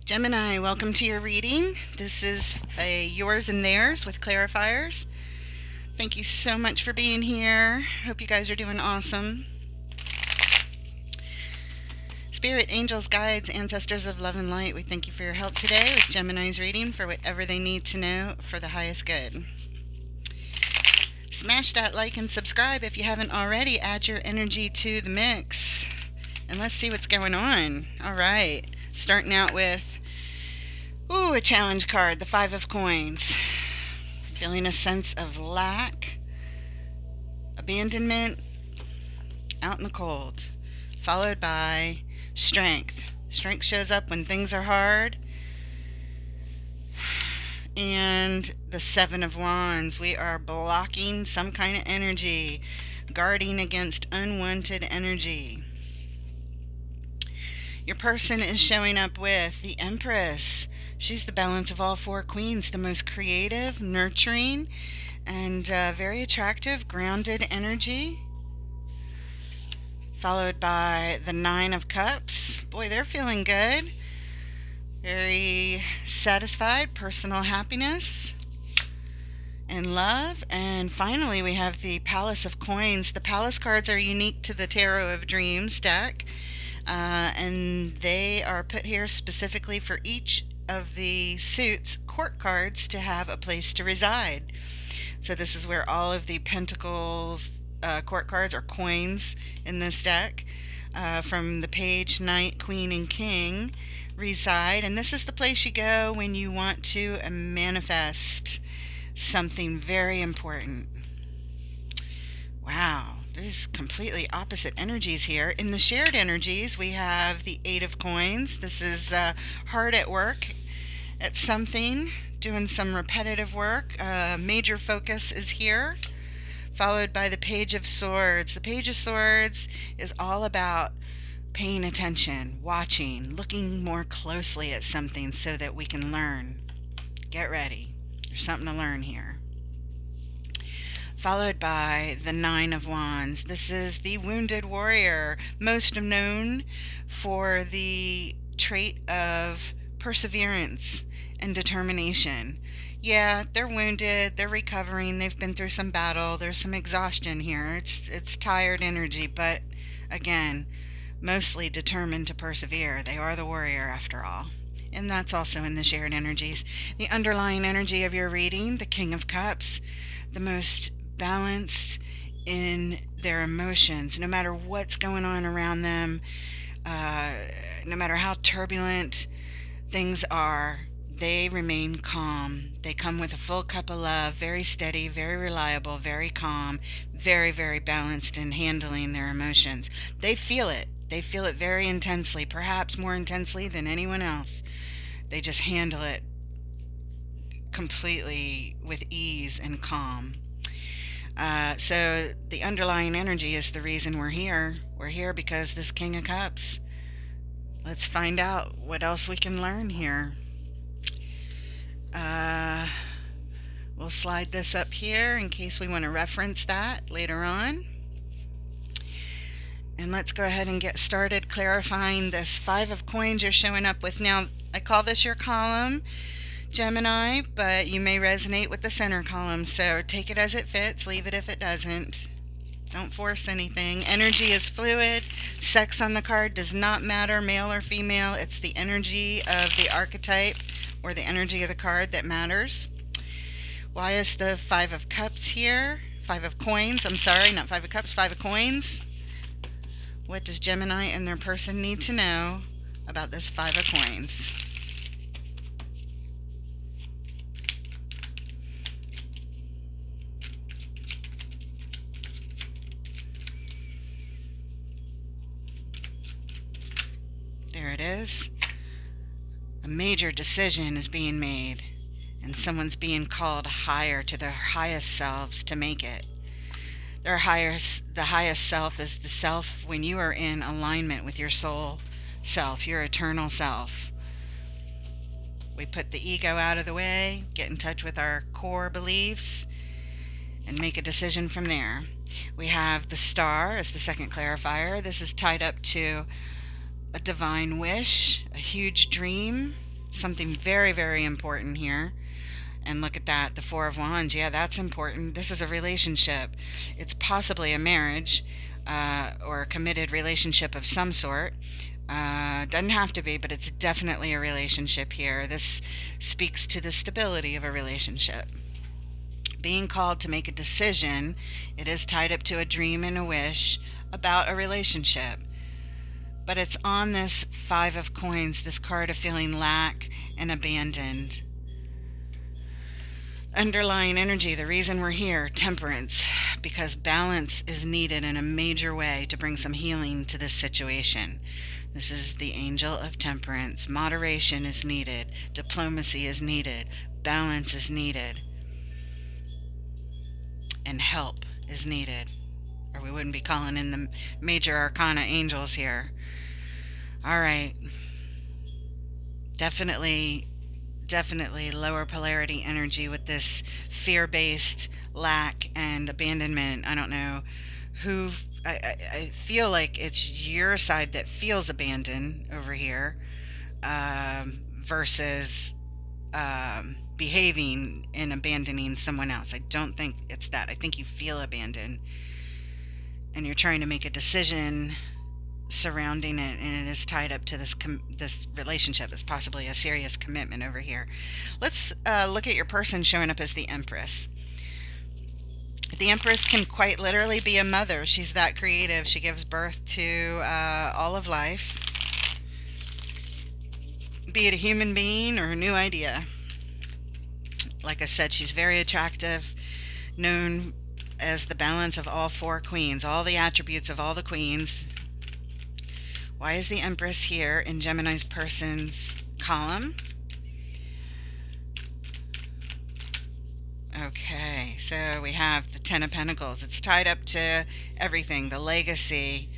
Gemini, welcome to your reading. This is a yours and theirs with clarifiers. Thank you so much for being here. Hope you guys are doing awesome. Spirit, angels, guides, ancestors of love and light, we thank you for your help today with Gemini's reading for whatever they need to know for the highest good. Smash that like and subscribe if you haven't already. Add your energy to the mix. And let's see what's going on. All right. Starting out with a challenge card, the Five of Coins. Feeling a sense of lack, abandonment, out in the cold, followed by strength. Strength shows up when things are hard. And the Seven of Wands. We are blocking some kind of energy, guarding against unwanted energy. Your person is showing up with the Empress. She's the balance of all four queens, the most creative, nurturing, and very attractive, grounded energy. Followed by the Nine of Cups. Boy, they're feeling good. Very satisfied, personal happiness and love. And finally, we have the Palace of Coins. The Palace cards are unique to the Tarot of Dreams deck. And they are put here specifically for each of the suits court cards to have a place to reside. So this is where all of the Pentacles court cards or coins in this deck from the Page, Knight, Queen, and King reside. And this is the place you go when you want to manifest something very important. Wow. There's completely opposite energies here. In the shared energies, we have the Eight of Coins. This is hard at work at something, doing some repetitive work. Major focus is here, followed by the Page of Swords. The Page of Swords is all about paying attention, watching, looking more closely at something so that we can learn. Get ready. There's something to learn here. Followed by the Nine of Wands. This is the Wounded Warrior, most known for the trait of perseverance and determination. Yeah, they're wounded, they're recovering, they've been through some battle, there's some exhaustion here. It's tired energy, but again, mostly determined to persevere. They are the warrior after all. And that's also in the shared energies. The underlying energy of your reading, the King of Cups, the most balanced in their emotions, no matter what's going on around them, no matter how turbulent things are, they remain calm. They come with a full cup of love, very steady, very reliable, very calm, very, very balanced in handling their emotions. They feel it. They feel it very intensely, perhaps more intensely than anyone else. They just handle it completely with ease and calm. So the underlying energy is the reason we're here. We're here because this King of Cups. Let's find out what else we can learn here. We'll slide this up here in case we want to reference that later on. And let's go ahead and get started clarifying this Five of Coins you're showing up with. Now, I call this your column, Gemini, but you may resonate with the center column, so take it as it fits, leave it if it doesn't. Don't force anything. Energy is fluid. Sex on the card does not matter, male or female. It's the energy of the archetype or the energy of the card that matters. Why is the Five of Cups here? Five of Coins, I'm sorry, not Five of Cups, Five of Coins. What does Gemini and their person need to know about this Five of Coins? There it is. A major decision is being made, and someone's being called higher to their highest selves to make it. The highest self is the self when you are in alignment with your soul self, your eternal self. We put the ego out of the way, get in touch with our core beliefs, and make a decision from there. We have the Star as the second clarifier. This is tied up to a divine wish, a huge dream, Something very, very important here. And look at that, the Four of Wands. Yeah, that's important. This is a relationship. It's possibly a marriage or a committed relationship of some sort. Doesn't have to be, but it's definitely a relationship here. This speaks to the stability of a relationship. Being called to make a decision, it is tied up to a dream and a wish about a relationship. But it's on this Five of Coins, this card of feeling lack and abandoned. Underlying energy, the reason we're here, temperance, because balance is needed in a major way to bring some healing to this situation. This is the angel of temperance. Moderation is needed, diplomacy is needed, balance is needed, and help is needed. Or we wouldn't be calling in the major arcana angels here. All right. Definitely lower polarity energy with this fear-based lack and abandonment. I don't know who. I feel like it's your side that feels abandoned over here, versus behaving and abandoning someone else. I don't think it's that. I think you feel abandoned and you're trying to make a decision surrounding it, and it is tied up to this relationship. It's possibly a serious commitment over here. Let's look at your person showing up as the Empress. The Empress can quite literally be a mother. She's that creative. She gives birth to all of life, be it a human being or a new idea. Like I said, she's very attractive, known as the balance of all four queens, all the attributes of all the queens. Why is the Empress here in Gemini's person's column? Okay, so we have the Ten of Pentacles. It's tied up to everything, the legacy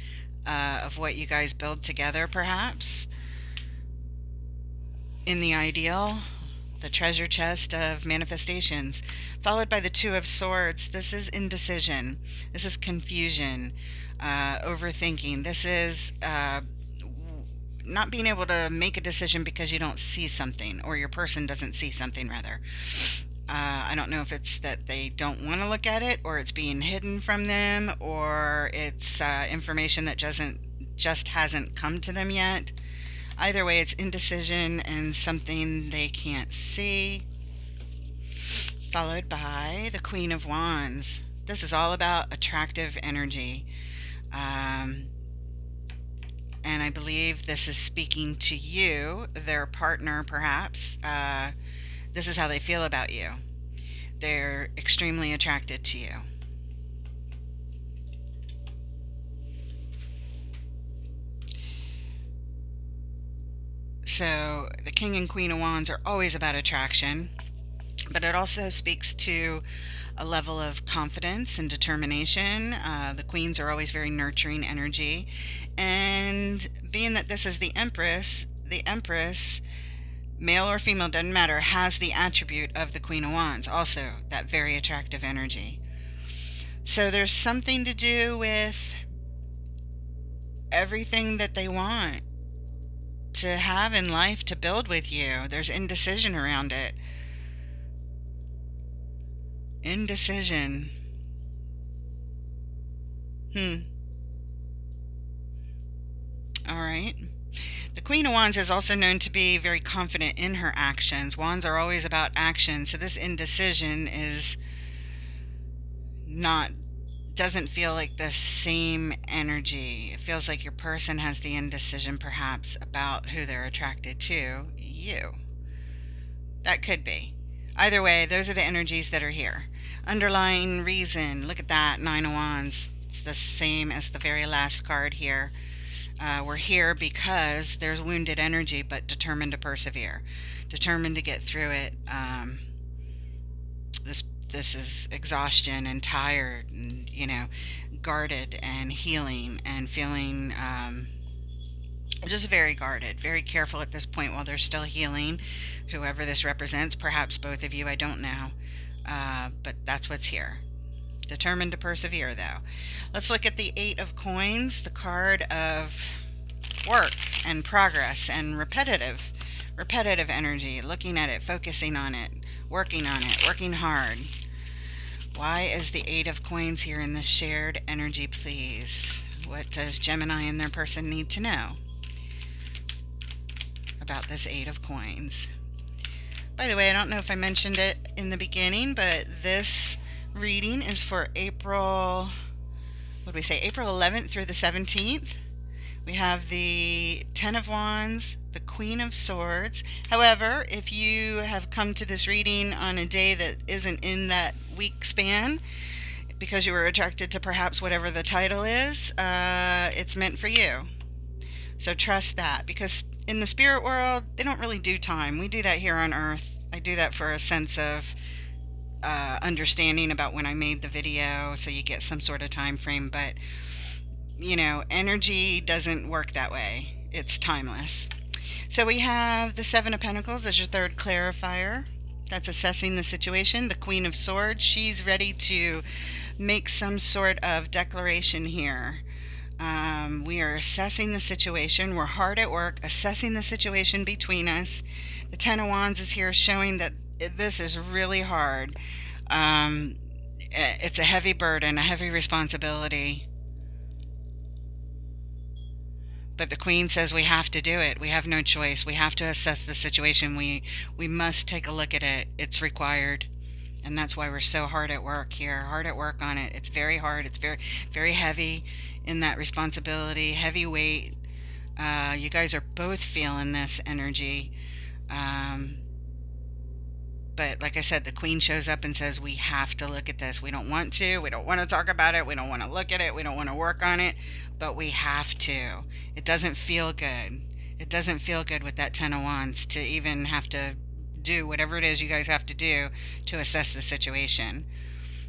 of what you guys build together, perhaps. In the ideal, the treasure chest of manifestations, followed by the Two of Swords. This is indecision. This is confusion, overthinking. This is not being able to make a decision because you don't see something, or your person doesn't see something, rather. I don't know if it's that they don't want to look at it, or it's being hidden from them, or it's information that just hasn't come to them yet. Either way, it's indecision and something they can't see. Followed by the Queen of Wands. This is all about attractive energy. And I believe this is speaking to you, their partner perhaps. This is how they feel about you. They're extremely attracted to you. So the King and Queen of Wands are always about attraction, but it also speaks to a level of confidence and determination. The queens are always very nurturing energy. And being that this is the Empress, male or female, doesn't matter, has the attribute of the Queen of Wands, also that very attractive energy. So there's something to do with everything that they want to have in life to build with you. There's indecision around it. Indecision. All right. The Queen of Wands is also known to be very confident in her actions. Wands are always about action, so this indecision is doesn't feel like the same energy. It feels like your person has the indecision perhaps about who they're attracted to. You. That could be. Either way, those are the energies that are here. Underlying reason. Look at that, Nine of Wands. It's the same as the very last card here. We're here because there's wounded energy, but determined to persevere, determined to get through it. This is exhaustion and tired, and guarded and healing and feeling just very guarded, very careful at this point while they're still healing. Whoever this represents, perhaps both of you, I don't know, but that's what's here. Determined to persevere, though. Let's look at the Eight of Coins, the card of work and progress and repetitive repetitive energy, looking at it, focusing on it, working hard. Why is the Eight of Coins here in this shared energy, please? What does Gemini and their person need to know about this Eight of Coins? By the way, I don't know if I mentioned it in the beginning, but this reading is for April, what do we say, April 11th through the 17th. We have the Ten of Wands, the Queen of Swords. However, if you have come to this reading on a day that isn't in that week span, because you were attracted to perhaps whatever the title is, it's meant for you. So trust that, because in the spirit world, they don't really do time. We do that here on Earth. I do that for a sense of understanding about when I made the video, so you get some sort of time frame. But you know, energy doesn't work that way. It's timeless. So we have the Seven of Pentacles as your third clarifier. That's assessing the situation. The Queen of Swords, she's ready to make some sort of declaration here. We are assessing the situation. We're hard at work assessing the situation between us. The Ten of Wands is here showing that this is really hard. It's a heavy burden, a heavy responsibility. But the Queen says we have to do it. We have no choice. We have to assess the situation. We must take a look at it. It's required. And that's why we're so hard at work here. Hard at work on it. It's very hard. It's very, very heavy in that responsibility. Heavy weight. You guys are both feeling this energy. But like I said, the Queen shows up and says, we have to look at this. We don't want to. We don't want to talk about it. We don't want to look at it. We don't want to work on it. But we have to. It doesn't feel good. It doesn't feel good with that Ten of Wands to even have to do whatever it is you guys have to do to assess the situation,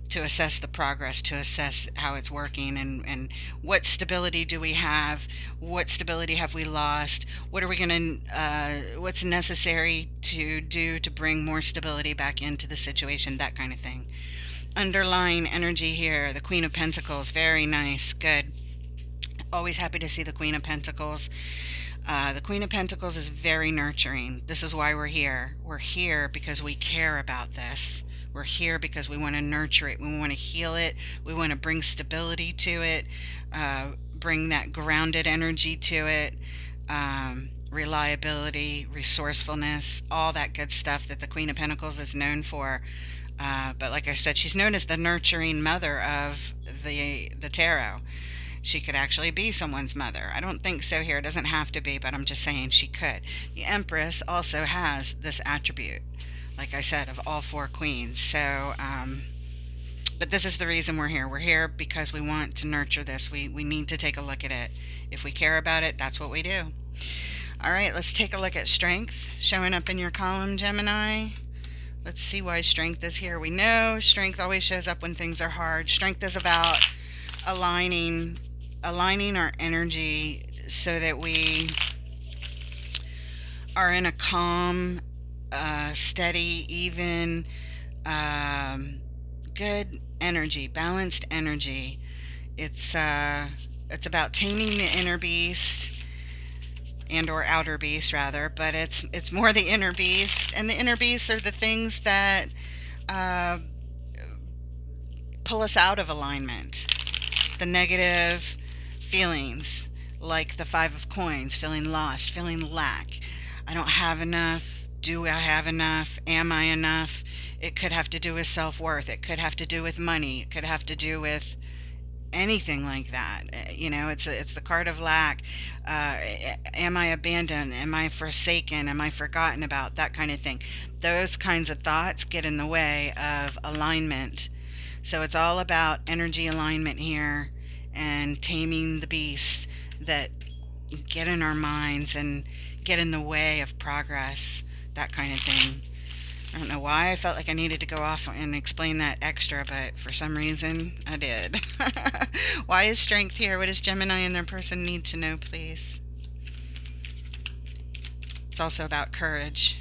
to assess the progress, to assess how it's working, and what stability do we have, what stability have we lost, what are we going to, what's necessary to do to bring more stability back into the situation, that kind of thing. Underlying energy here, the Queen of Pentacles, very nice, good. Always happy to see the Queen of Pentacles. The Queen of Pentacles is very nurturing. This is why we're here. We're here because we care about this. We're here because we want to nurture it. We want to heal it. We want to bring stability to it, bring that grounded energy to it, reliability, resourcefulness, all that good stuff that the Queen of Pentacles is known for. But like I said, she's known as the nurturing mother of the tarot. She could actually be someone's mother. I don't think so here. It doesn't have to be, but I'm just saying she could. The Empress also has this attribute, like I said, of all four queens. So, but this is the reason we're here. We're here because we want to nurture this. We need to take a look at it. If we care about it, that's what we do. All right, let's take a look at strength showing up in your column, Gemini. Let's see why strength is here. We know strength always shows up when things are hard. Strength is about aligning our energy so that we are in a calm, steady, even, good energy, balanced energy. It's about taming the inner beast, and or outer beast rather, but it's more the inner beast. And the inner beasts are the things that pull us out of alignment. The negative feelings, like the Five of Coins, feeling lost, feeling lack. I don't have enough. Do I have enough? Am I enough? It could have to do with self-worth. It could have to do with money. It could have to do with anything like that. You know, it's the card of lack. Am I abandoned? Am I forsaken? Am I forgotten about? That kind of thing. Those kinds of thoughts get in the way of alignment. So it's all about energy alignment here and taming the beasts that get in our minds and get in the way of progress, that kind of thing. I don't know why I felt like I needed to go off and explain that extra, but for some reason I did. Why is strength here? What does Gemini and their person need to know, please? It's also about courage.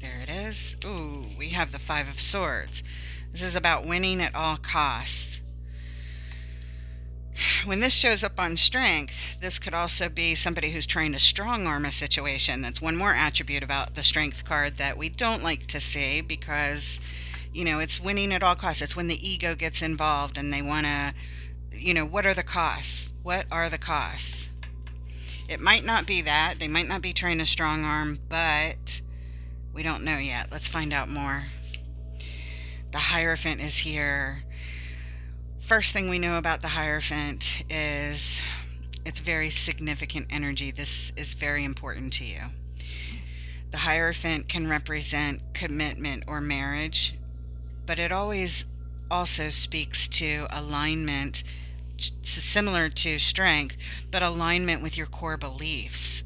There it is. Ooh, we have the Five of Swords. This is about winning at all costs. When this shows up on strength, this could also be somebody who's trying to strong arm a situation. That's one more attribute about the strength card that we don't like to see, because, it's winning at all costs. It's when the ego gets involved and they want to, what are the costs? What are the costs? It might not be that. They might not be trying to strong arm, but we don't know yet. Let's find out more. The Hierophant is here. First thing we know about the Hierophant is it's very significant energy. This is very important to you. The Hierophant can represent commitment or marriage, but it always also speaks to alignment, similar to strength, but alignment with your core beliefs.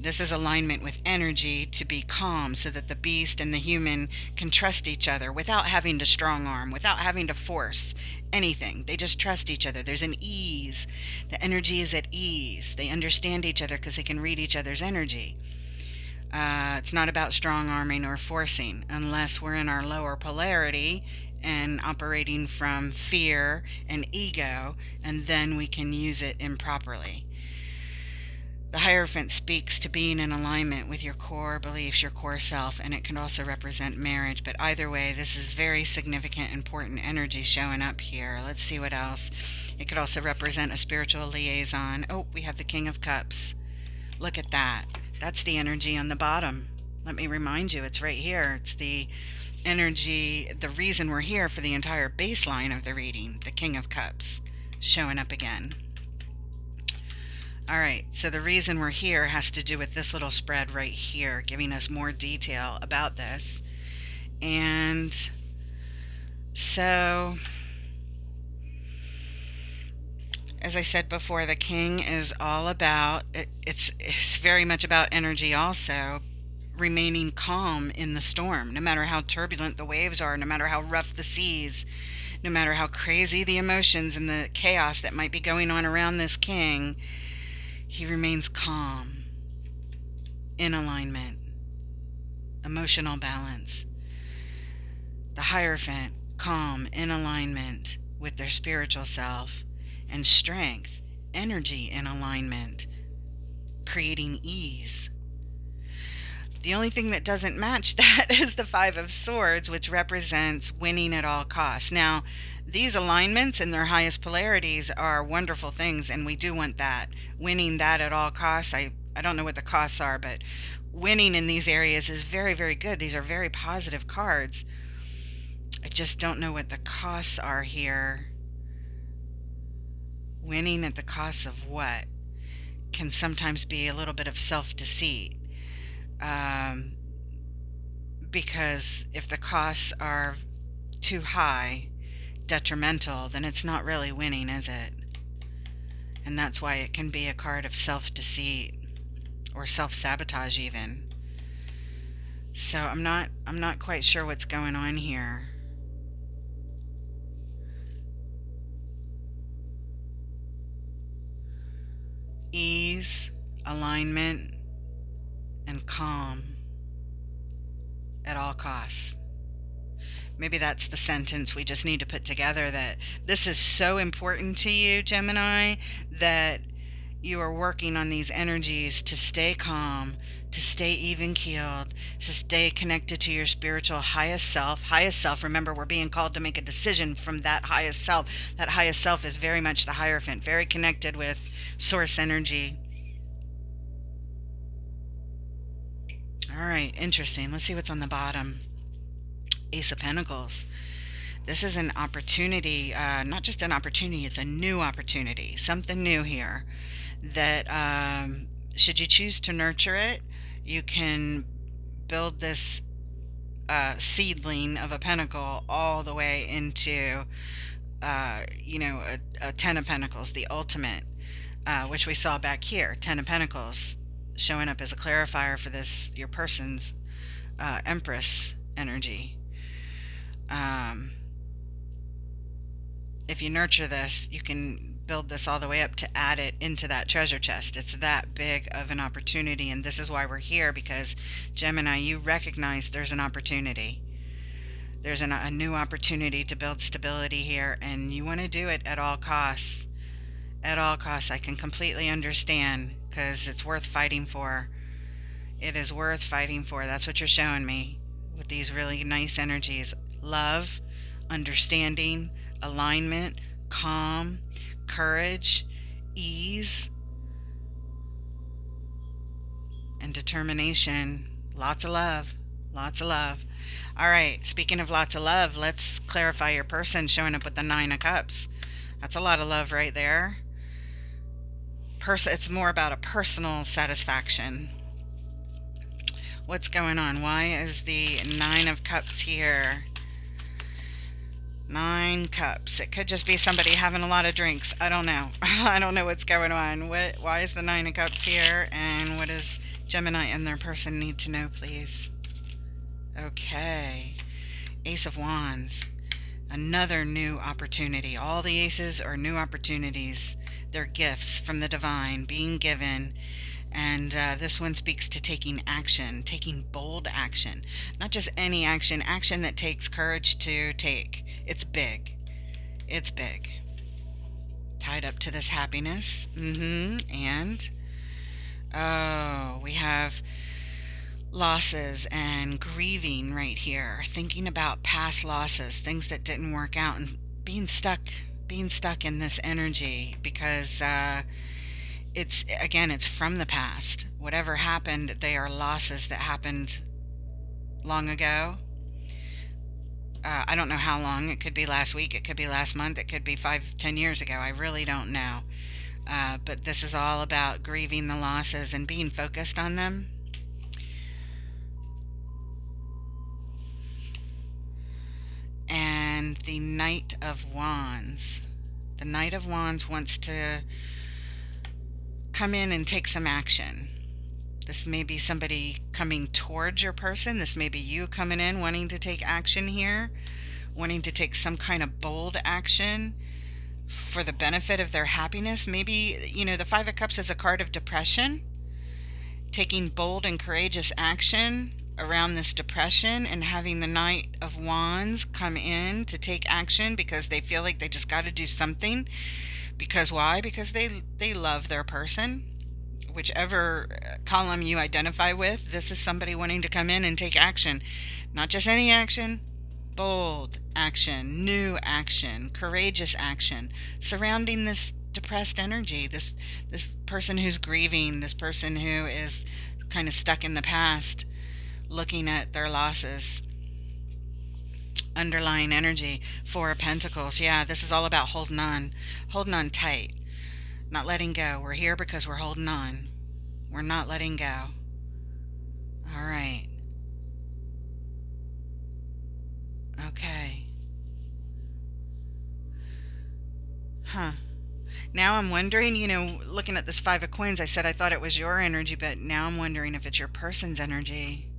This is alignment with energy to be calm so that the beast and the human can trust each other without having to strong arm, without having to force anything. They just trust each other. There's an ease. The energy is at ease. They understand each other because they can read each other's energy. It's not about strong arming or forcing unless we're in our lower polarity and operating from fear and ego, and then we can use it improperly. The Hierophant speaks to being in alignment with your core beliefs, your core self, and it can also represent marriage. But either way, this is very significant, important energy showing up here. Let's see what else. It could also represent a spiritual liaison. Oh, we have the King of Cups. Look at that. That's the energy on the bottom. Let me remind you, it's right here. It's the energy, the reason we're here for the entire baseline of the reading, the King of Cups, showing up again. All right, so the reason we're here has to do with this little spread right here, giving us more detail about this. And so, as I said before, the king is all about, it's very much about energy also, remaining calm in the storm, no matter how turbulent the waves are, no matter how rough the seas, no matter how crazy the emotions and the chaos that might be going on around this king. He remains calm, in alignment, emotional balance. The Hierophant, calm, in alignment with their spiritual self, and strength, energy in alignment, creating ease. The only thing that doesn't match that is the Five of Swords, which represents winning at all costs. Now, these alignments in their highest polarities are wonderful things, and we do want that. Winning that at all costs. I don't know what the costs are, but winning in these areas is very, very good. These are very positive cards. I just don't know what the costs are here. Winning at the cost of what? Can sometimes be a little bit of self-deceit. Because if the costs are too high, detrimental, then it's not really winning, is it? And that's why it can be a card of self-deceit or self-sabotage even. So I'm not quite sure what's going on here. Ease, alignment, and calm at all costs. Maybe that's the sentence we just need to put together, that this is so important to you, Gemini, that you are working on these energies to stay calm, to stay even-keeled, to stay connected to your spiritual highest self. Highest self, remember, we're being called to make a decision from that highest self. That highest self is very much the Hierophant, very connected with source energy. All right, interesting. Let's see what's on the bottom. Ace of Pentacles. This is an opportunity, not just an opportunity, it's a new opportunity, something new here that should you choose to nurture it, you can build this seedling of a pentacle all the way into, a Ten of Pentacles, the ultimate, which we saw back here. Ten of Pentacles showing up as a clarifier for this, your person's Empress energy. If you nurture this, you can build this all the way up to add it into that treasure chest. It's that big of an opportunity, and this is why we're here, because Gemini, you recognize there's an opportunity. There's a new opportunity to build stability here, and you want to do it at all costs. At all costs. I can completely understand, because it's worth fighting for. It is worth fighting for. That's what you're showing me with these really nice energies. Love, understanding, alignment, calm, courage, ease, and determination. Lots of love. Lots of love. All right, speaking of lots of love, let's clarify your person showing up with the Nine of Cups. That's a lot of love right there. It's more about a personal satisfaction. What's going on? Why is the Nine of Cups here? 9 cups. It could just be somebody having a lot of drinks. I don't know. I don't know what's going on. Why is the 9 of Cups here? And what does Gemini and their person need to know, please? Okay. Ace of Wands. Another new opportunity. All the aces are new opportunities. They're gifts from the divine being given. And this one speaks to taking action, taking bold action. Not just any action, action that takes courage to take. It's big. It's big. Tied up to this happiness. And, oh, we have losses and grieving right here. Thinking about past losses, things that didn't work out, and being stuck in this energy because, it's from the past. Whatever happened, they are losses that happened long ago. I don't know how long. It could be last week. It could be last month. It could be 5-10 years ago. I really don't know. But this is all about grieving the losses and being focused on them. And the Knight of Wands. The Knight of Wands wants to come in and take some action. This may be somebody coming towards your person. This may be you coming in wanting to take action here, wanting to take some kind of bold action for the benefit of their happiness. Maybe, the Five of Cups is a card of depression. Taking bold and courageous action around this depression, and having the Knight of Wands come in to take action because they feel like they just got to do something. Because why? Because they love their person. Whichever column you identify with, this is somebody wanting to come in and take action. Not just any action, bold action, new action, courageous action, surrounding this depressed energy, this person who's grieving, this person who is kind of stuck in the past, looking at their losses. Underlying energy, Four of Pentacles. Yeah, this is all about holding on tight, not letting go. We're here because we're holding on. We're not letting go. All right. Okay. Now I'm wondering, looking at this Five of Coins, I said I thought it was your energy, but now I'm wondering if it's your person's energy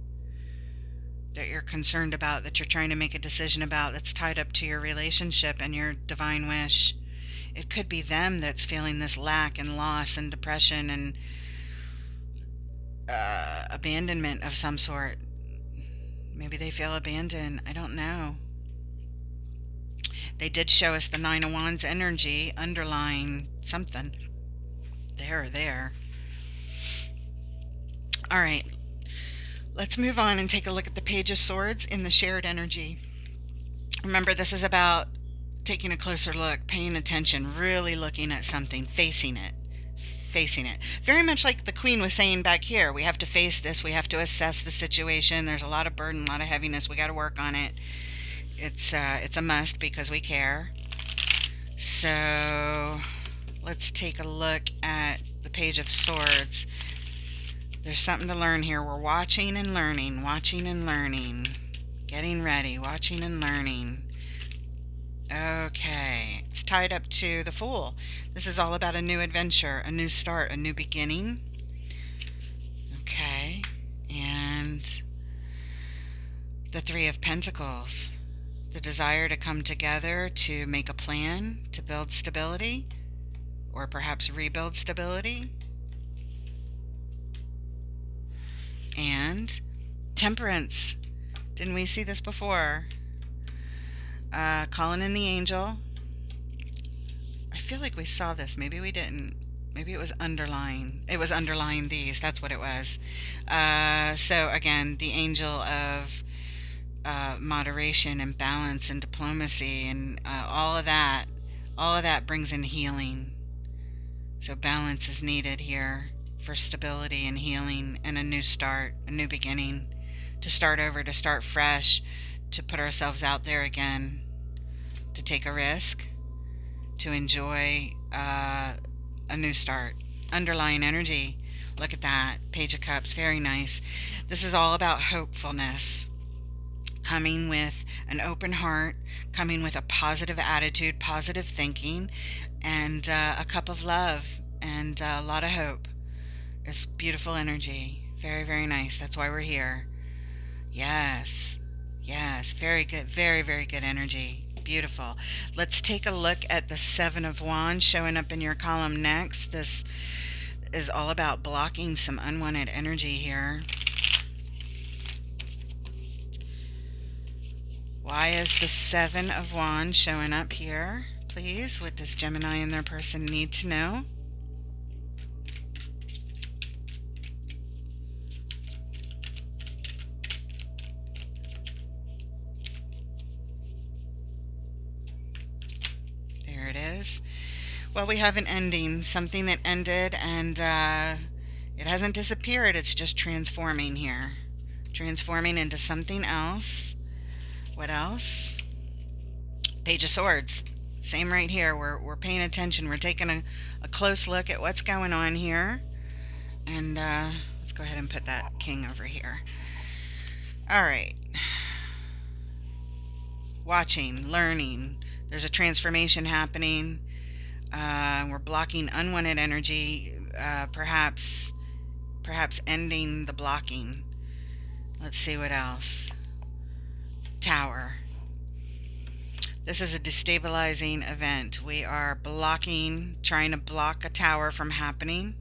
that you're concerned about, that you're trying to make a decision about, that's tied up to your relationship and your divine wish. It could be them that's feeling this lack and loss and depression and abandonment of some sort. Maybe they feel abandoned. I don't know. They did show us the Nine of Wands energy underlying something. There. All right. Let's move on and take a look at the Page of Swords in the shared energy. Remember, this is about taking a closer look, paying attention, really looking at something, facing it. Very much like the Queen was saying back here. We have to face this. We have to assess the situation. There's a lot of burden, a lot of heaviness. We got to work on it. It's a must because we care. So let's take a look at the Page of Swords. There's something to learn here. We're watching and learning, getting ready, watching and learning. Okay, it's tied up to the Fool. This is all about a new adventure, a new start, a new beginning. Okay, and the Three of Pentacles. The desire to come together to make a plan, to build stability, or perhaps rebuild stability. And Temperance. Didn't we see this before? Calling in the angel. I feel like we saw this. Maybe we didn't. Maybe it was underlying. It was underlying these. That's what it was. So again, the angel of moderation and balance and diplomacy and all of that. All of that brings in healing. So balance is needed here for stability and healing and a new start, a new beginning, to start over, to start fresh, to put ourselves out there again, to take a risk, to enjoy a new start. Underlying energy. Look at that. Page of Cups. Very nice. This is all about hopefulness. Coming with an open heart, coming with a positive attitude, positive thinking, and a cup of love and a lot of hope. It's beautiful energy. Very, very nice. That's why we're here. Yes. Yes. Very good. Very, very good energy. Beautiful. Let's take a look at the Seven of Wands showing up in your column next. This is all about blocking some unwanted energy here. Why is the Seven of Wands showing up here, please? What does Gemini and their person need to know? There it is. Well, we have an ending, something that ended, and it hasn't disappeared. It's just transforming here. Transforming into something else. What else? Page of Swords. Same right here. We're paying attention. We're taking a close look at what's going on here. And let's go ahead and put that king over here. All right. Watching, learning. There's a transformation happening. We're blocking unwanted energy. Perhaps ending the blocking. Let's see what else. Tower. This is a destabilizing event. We are blocking, trying to block a tower from happening.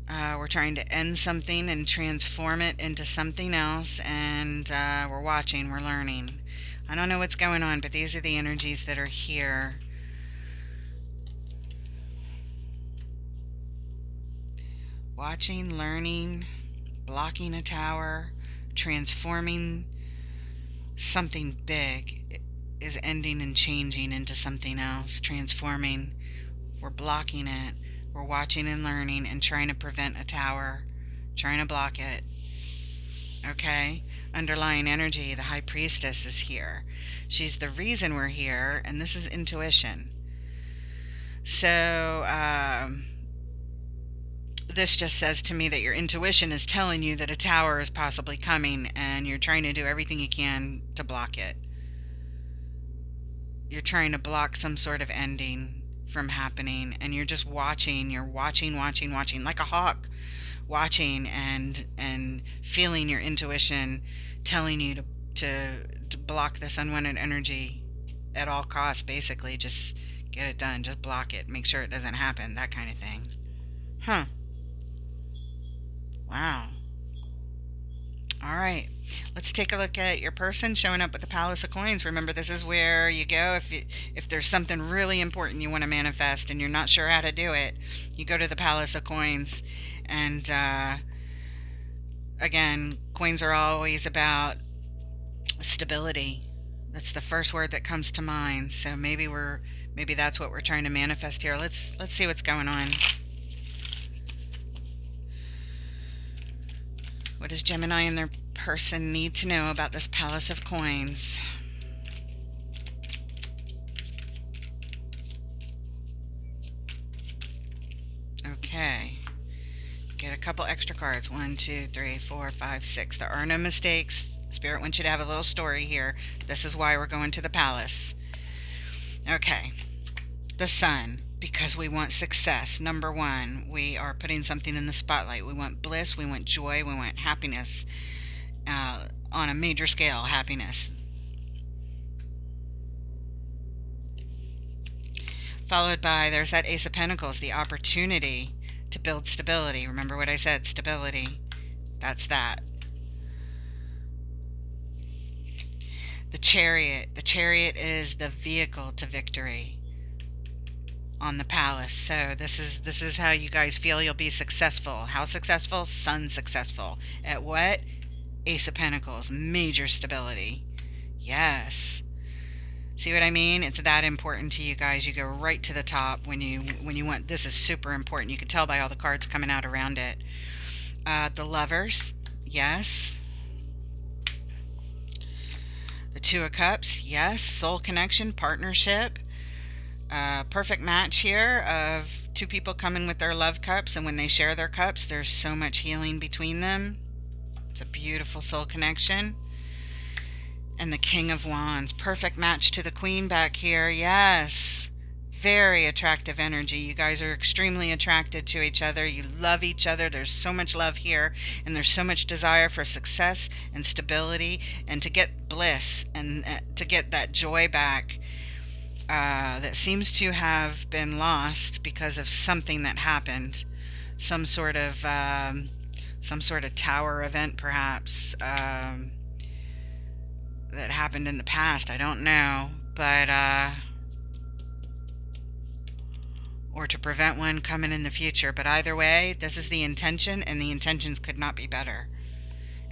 We're trying to end something and transform it into something else, and we're watching, we're learning. I don't know what's going on, but these are the energies that are here. Watching, learning, blocking a tower, transforming something big is ending and changing into something else, transforming. We're blocking it. We're watching and learning and trying to prevent a tower, trying to block it. Okay? Underlying energy, the High Priestess is here. She's the reason we're here, and this is intuition. So, this just says to me that your intuition is telling you that a tower is possibly coming, and you're trying to do everything you can to block it. You're trying to block some sort of ending from happening, and you're just watching. You're watching like a hawk, watching and feeling your intuition telling you to block this unwanted energy at all costs. Basically, just get it done. Just block it. Make sure it doesn't happen. That kind of thing. Huh. Wow. All right, let's take a look at your person showing up with the Palace of Coins. Remember, this is where you go if there's something really important you want to manifest and you're not sure how to do it. You go to the Palace of Coins, and again, coins are always about stability. That's the first word that comes to mind. So maybe that's what we're trying to manifest here. Let's see what's going on. What does Gemini and their person need to know about this Palace of Coins? Okay. Get a couple extra cards. 1, 2, 3, 4, 5, 6. There are no mistakes. Spirit wants you to have a little story here. This is why we're going to the palace. Okay. The Sun. Because we want success. Number one, we are putting something in the spotlight. We want bliss, we want joy, we want happiness. On a major scale, happiness. Followed by, there's that Ace of Pentacles, the opportunity to build stability. Remember what I said, stability. That's that. The Chariot. The Chariot is the vehicle to victory on the Palace. So this is how you guys feel you'll be successful. How successful? Sun successful. At what? Ace of Pentacles. Major stability. Yes. See what I mean? It's that important to you guys. You go right to the top when you want. This is super important. You can tell by all the cards coming out around it. The Lovers. Yes. The Two of Cups. Yes. Soul connection, partnership. Perfect match here of two people coming with their love cups, and when they share their cups, there's so much healing between them. It's a beautiful soul connection. And the King of Wands. Perfect match to the Queen back here. Yes. Very attractive energy. You guys are extremely attracted to each other. You love each other. There's so much love here, and there's so much desire for success and stability and to get bliss and to get that joy back that seems to have been lost because of something that happened. Some sort of tower event, perhaps, that happened in the past. I don't know, but or to prevent one coming in the future. But either way, this is the intention, and the intentions could not be better.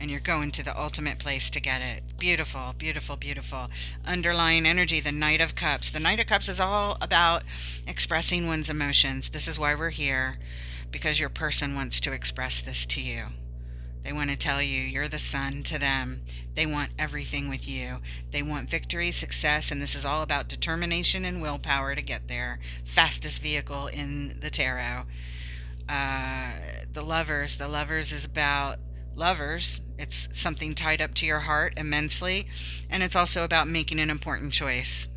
And you're going to the ultimate place to get it. Beautiful, beautiful, beautiful. Underlying energy, the Knight of Cups. The Knight of Cups is all about expressing one's emotions. This is why we're here, because your person wants to express this to you. They want to tell you you're the sun to them. They want everything with you. They want victory, success, and this is all about determination and willpower to get there. Fastest vehicle in the tarot. The Lovers. The Lovers is about lovers. It's something tied up to your heart immensely, and it's also about making an important choice.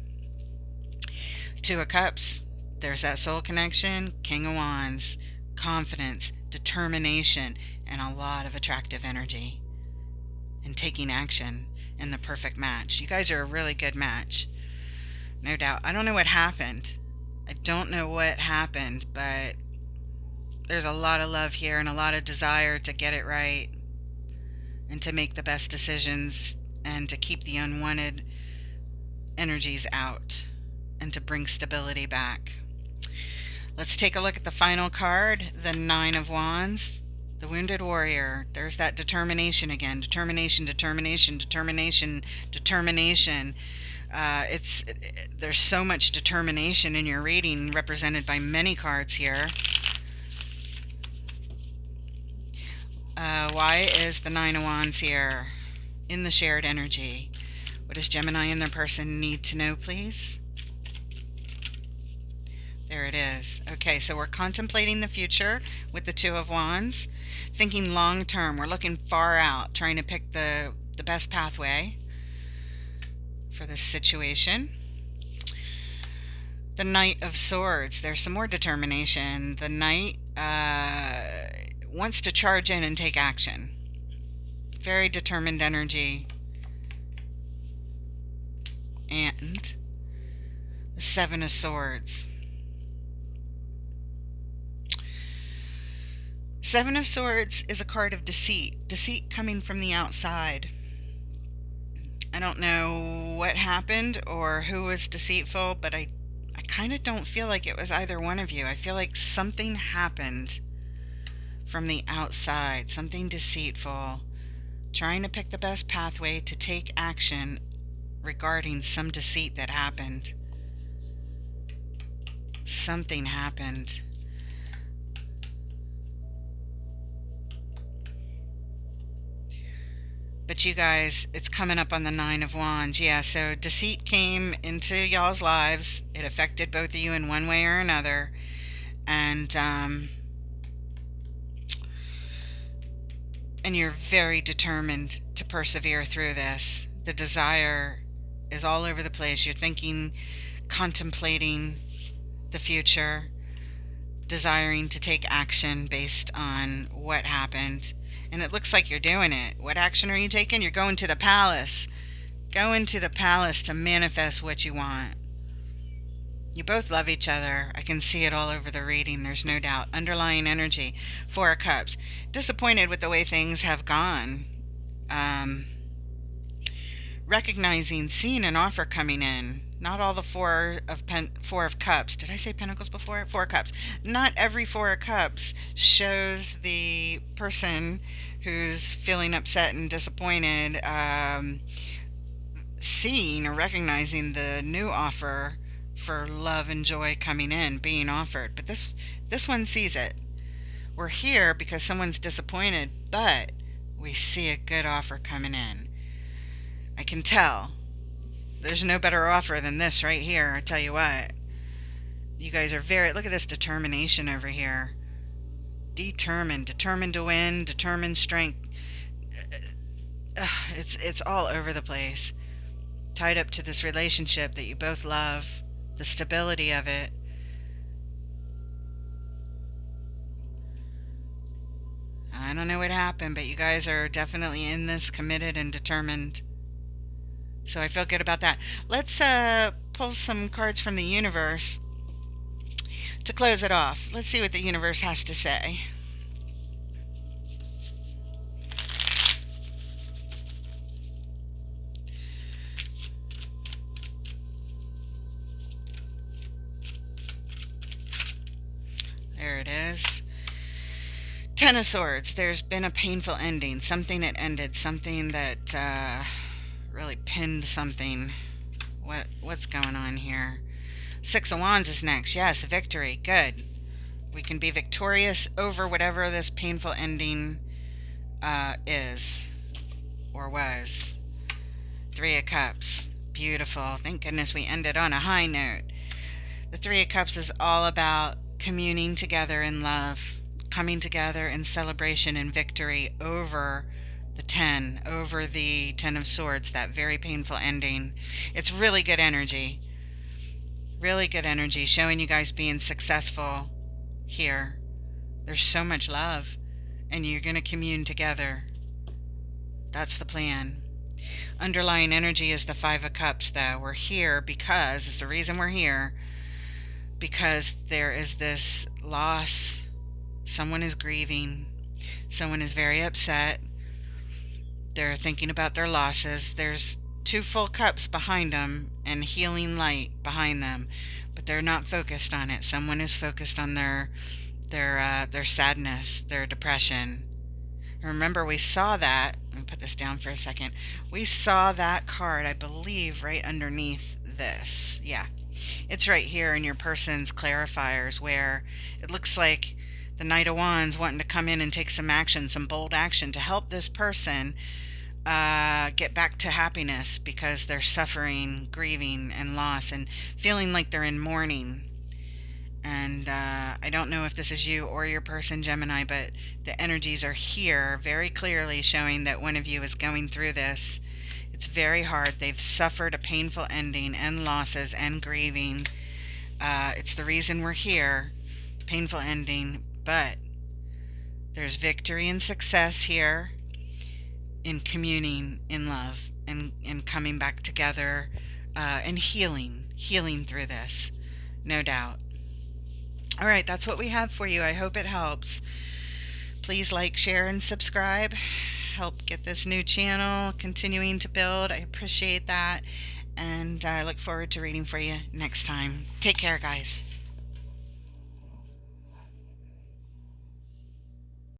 Two of Cups. There's that soul connection. King of Wands. Confidence, determination, and a lot of attractive energy, and taking action, and the perfect match. You guys are a really good match, no doubt. I don't know what happened. But there's a lot of love here and a lot of desire to get it right and to make the best decisions and to keep the unwanted energies out and to bring stability back. Let's take a look at the final card, the Nine of Wands, the Wounded Warrior. There's that determination again. Determination, determination, determination, determination. There's so much determination in your reading, represented by many cards here. Why is the Nine of Wands here in the shared energy? What does Gemini and their person need to know, please? There it is. Okay, so we're contemplating the future with the Two of Wands, thinking long term. We're looking far out, trying to pick the best pathway for this situation. The Knight of Swords. There's some more determination. The Knight wants to charge in and take action. Very determined energy. And the Seven of Swords. Seven of Swords is a card of deceit. Deceit coming from the outside. I don't know what happened or who was deceitful, but I kind of don't feel like it was either one of you. I feel like something happened from the outside, something deceitful, trying to pick the best pathway to take action regarding some deceit that happened. Something happened. But you guys, it's coming up on the Nine of Wands. Yeah, so deceit came into y'all's lives. It affected both of you in one way or another. And you're very determined to persevere through this. The desire is all over the place. You're thinking, contemplating the future, desiring to take action based on what happened. And it looks like you're doing it. What action are you taking? You're going to the palace. Going to the palace to manifest what you want. You both love each other. I can see it all over the reading. There's no doubt. Underlying energy. Four of Cups. Disappointed with the way things have gone. recognizing, seeing an offer coming in. Not all the four of cups. Did I say pentacles before? Four of cups. Not every four of cups shows the person who's feeling upset and disappointed, seeing or recognizing the new offer for love and joy coming in, being offered. But this one sees it. We're here because someone's disappointed, but we see a good offer coming in. I can tell. There's no better offer than this right here, I tell you what. You guys are look at this determination over here. Determined to win, determined strength. It's all over the place. Tied up to this relationship that you both love, the stability of it. I don't know what happened, but you guys are definitely in this, committed and determined. So I feel good about that. Let's pull some cards from the universe to close it off. Let's see what the universe has to say. There it is. Ten of Swords. There's been a painful ending. Something that ended. Something that really pinned something. What's going on here? Six of Wands is next. Yes, victory. Good. We can be victorious over whatever this painful ending is or was. Three of Cups. Beautiful. Thank goodness we ended on a high note. The Three of Cups is all about communing together in love, coming together in celebration and victory over the Ten of Swords, that very painful ending. It's really good energy. Really good energy, showing you guys being successful here. There's so much love, and you're going to commune together. That's the plan. Underlying energy is the Five of Cups, though. We're here because, it's the reason we're here, because there is this loss. Someone is grieving. Someone is very upset. They're thinking about their losses. There's two full cups behind them and healing light behind them, but they're not focused on it. Someone is focused on their sadness, their depression. Remember, we saw that. Let me put this down for a second. We saw that card, I believe, right underneath this. Yeah, it's right here in your person's clarifiers, where it looks like the Knight of Wands wanting to come in and take some action, some bold action to help this person get back to happiness, because they're suffering, grieving, and loss, and feeling like they're in mourning. And I don't know if this is you or your person, Gemini, but the energies are here very clearly showing that one of you is going through this. It's very hard. They've suffered a painful ending and losses and grieving. It's the reason we're here. Painful ending, but there's victory and success here in communing in love and coming back together and healing through this, no doubt. All right, that's what we have for you. I hope it helps. Please like, share, and subscribe. Help get this new channel continuing to build. I appreciate that. And I look forward to reading for you next time. Take care, guys.